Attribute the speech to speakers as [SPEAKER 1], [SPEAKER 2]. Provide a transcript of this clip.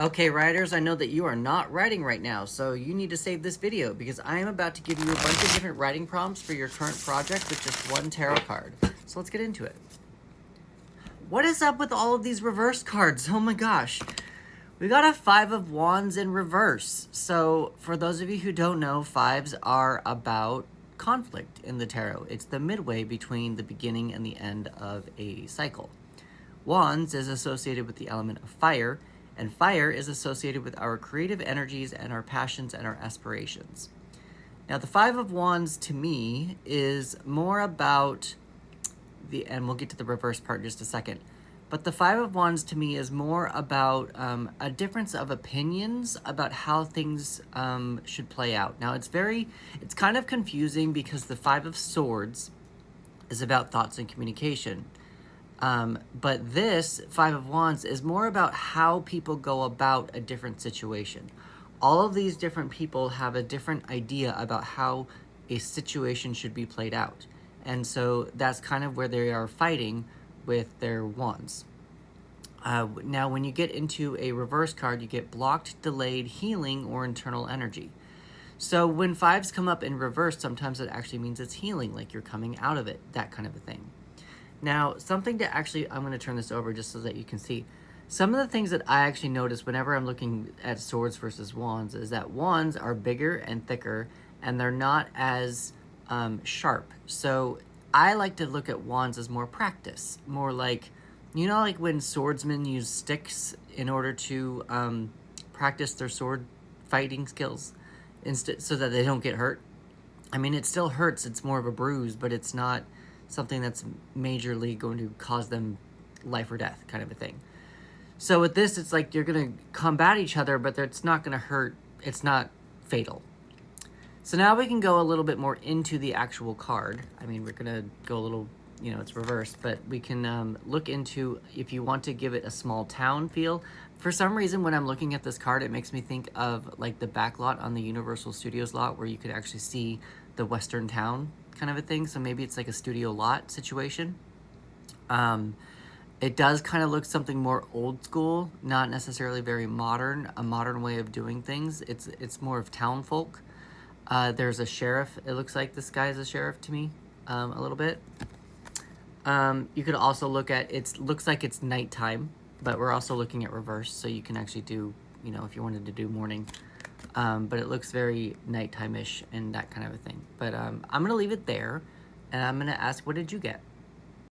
[SPEAKER 1] Okay, writers, I know that you are not writing right now, so you need to save this video because I am about to give you a bunch of different writing prompts for your current project with just one tarot card. So let's get into it. What is up with all of these reverse cards? Oh my gosh. We got a Five of Wands in reverse. So for those of you who don't know, fives are about conflict in the tarot. It's the midway between the beginning and the end of a cycle. Wands is associated with the element of fire, and fire is associated with our creative energies and our passions and our aspirations. Now, the Five of Wands to me is more about and we'll get to the reverse part in just a second, but the Five of Wands to me is more about a difference of opinions about how things should play out. Now, it's kind of confusing because the Five of Swords is about thoughts and communication. But this Five of Wands is more about how people go about a different situation. All of these different people have a different idea about how a situation should be played out. And so that's kind of where they are fighting with their wands. Now, when you get into a reverse card, you get blocked, delayed, healing, or internal energy. So when fives come up in reverse, sometimes it actually means it's healing, like you're coming out of it, that kind of a thing. Now, something to actually, I'm going to turn this over just so that you can see. Some of the things that I actually notice whenever I'm looking at swords versus wands is that wands are bigger and thicker, and they're not as sharp. So I like to look at wands as more practice, more like, like when swordsmen use sticks in order to practice their sword fighting skills, so that they don't get hurt. I mean, it still hurts. It's more of a bruise, but it's not something that's majorly going to cause them life or death kind of a thing. So with this, it's like you're going to combat each other, but it's not going to hurt. It's not fatal. So now we can go a little bit more into the actual card. I mean, we're going to go a little, it's reversed, but we can look into if you want to give it a small town feel. For some reason, when I'm looking at this card, it makes me think of like the back lot on the Universal Studios lot where you could actually see the Western town kind of a thing. So maybe it's like a studio lot situation. It does kind of look something more old school, not necessarily very modern, a modern way of doing things. It's more of town folk. There's a sheriff. It looks like this guy is a sheriff to me, a little bit. You could also look at, looks like it's nighttime, but we're also looking at reverse, so you can actually do, if you wanted to do morning. But it looks very nighttime-ish and that kind of a thing. But I'm going to leave it there, and I'm going to ask, what did you get?